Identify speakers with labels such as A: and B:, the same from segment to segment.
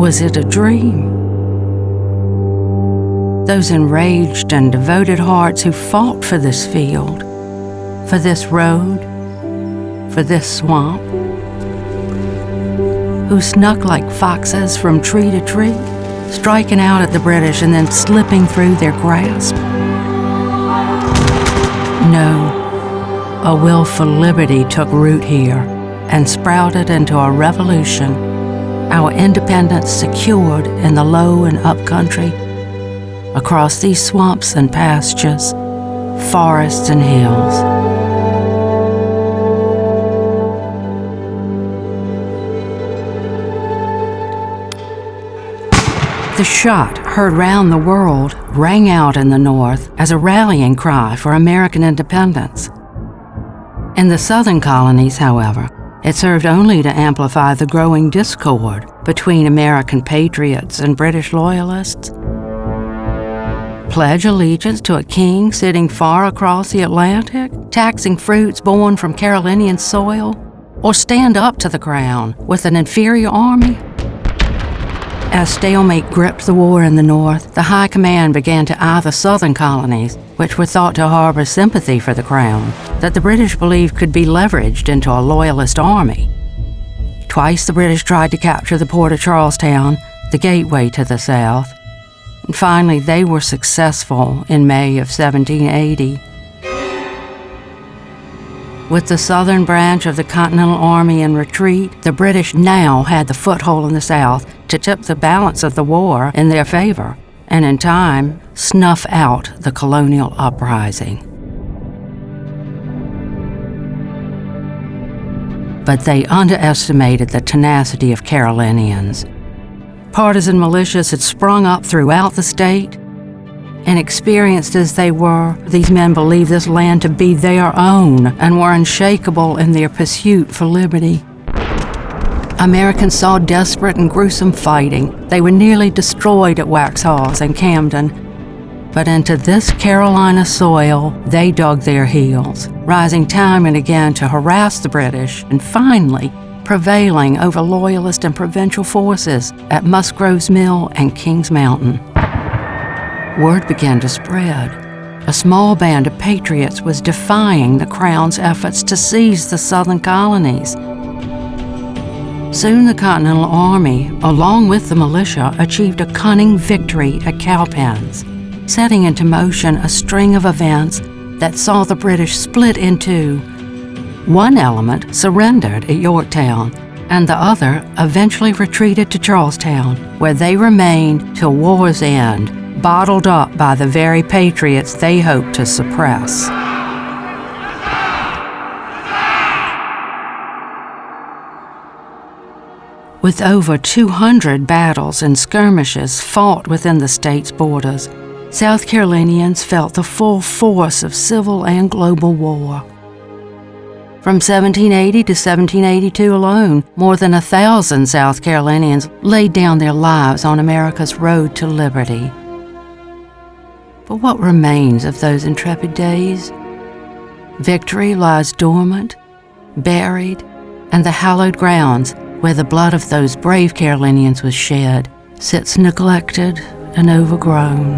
A: was it a dream? Those enraged and devoted hearts who fought for this field, for this road, for this swamp, who snuck like foxes from tree to tree, striking out at the British and then slipping through their grasp. No, a will for liberty took root here and sprouted into a revolution, our independence secured in the low and up country, across these swamps and pastures, forests and hills. The shot, heard round the world, rang out in the North as a rallying cry for American independence. In the Southern colonies, however, it served only to amplify the growing discord between American patriots and British loyalists. Pledge allegiance to a king sitting far across the Atlantic, taxing fruits born from Carolinian soil, or stand up to the crown with an inferior army? As stalemate gripped the war in the North, the High Command began to eye the Southern colonies, which were thought to harbor sympathy for the Crown, that the British believed could be leveraged into a loyalist army. Twice the British tried to capture the port of Charlestown, the gateway to the South, and finally they were successful in May of 1780. With the southern branch of the Continental Army in retreat, the British now had the foothold in the South to tip the balance of the war in their favor, and in time, snuff out the colonial uprising. But they underestimated the tenacity of Carolinians. Partisan militias had sprung up throughout the state. Inexperienced as they were, these men believed this land to be their own and were unshakable in their pursuit for liberty. Americans saw desperate and gruesome fighting. They were nearly destroyed at Waxhaws and Camden. But into this Carolina soil, they dug their heels, rising time and again to harass the British and finally prevailing over Loyalist and provincial forces at Musgrove's Mill and Kings Mountain. Word began to spread. A small band of patriots was defying the Crown's efforts to seize the southern colonies. Soon the Continental Army, along with the militia, achieved a cunning victory at Cowpens, setting into motion a string of events that saw the British split in two. One element surrendered at Yorktown, and the other eventually retreated to Charlestown, where they remained till war's end, bottled up by the very patriots they hoped to suppress. With over 200 battles and skirmishes fought within the state's borders, South Carolinians felt the full force of civil and global war. From 1780 to 1782 alone, more than 1,000 South Carolinians laid down their lives on America's road to liberty. But what remains of those intrepid days? Victory lies dormant, buried, and the hallowed grounds where the blood of those brave Carolinians was shed sits neglected and overgrown.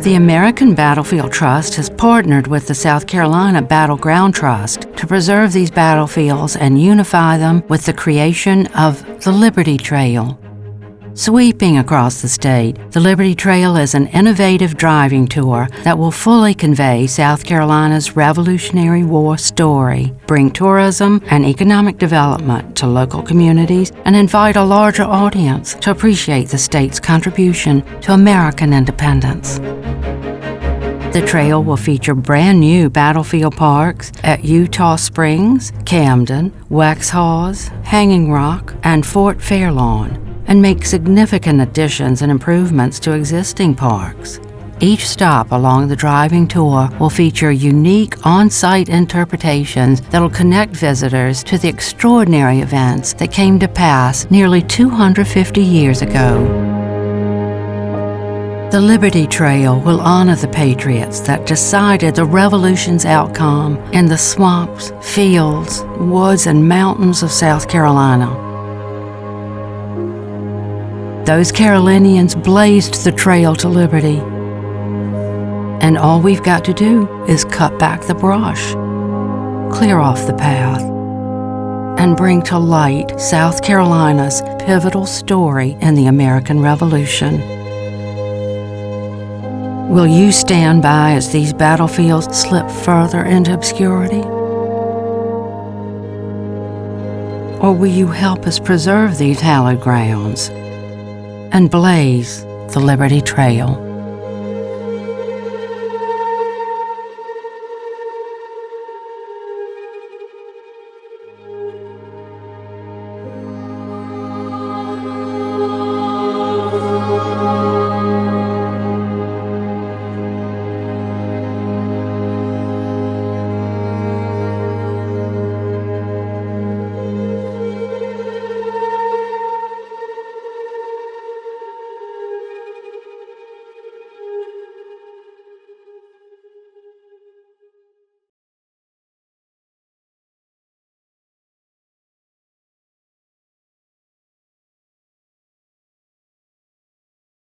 A: The American Battlefield Trust has partnered with the South Carolina Battleground Trust to preserve these battlefields and unify them with the creation of the Liberty Trail. Sweeping across the state, the Liberty Trail is an innovative driving tour that will fully convey South Carolina's Revolutionary War story, bring tourism and economic development to local communities, and invite a larger audience to appreciate the state's contribution to American independence. The trail will feature brand new battlefield parks at Eutaw Springs, Camden, Waxhaws, Hanging Rock, and Fort Fairlawn, and make significant additions and improvements to existing parks. Each stop along the driving tour will feature unique on-site interpretations that'll connect visitors to the extraordinary events that came to pass nearly 250 years ago. The Liberty Trail will honor the patriots that decided the Revolution's outcome in the swamps, fields, woods, and mountains of South Carolina. Those Carolinians blazed the trail to liberty. And all we've got to do is cut back the brush, clear off the path, and bring to light South Carolina's pivotal story in the American Revolution. Will you stand by as these battlefields slip further into obscurity? Or will you help us preserve these hallowed grounds and blaze the Liberty Trail?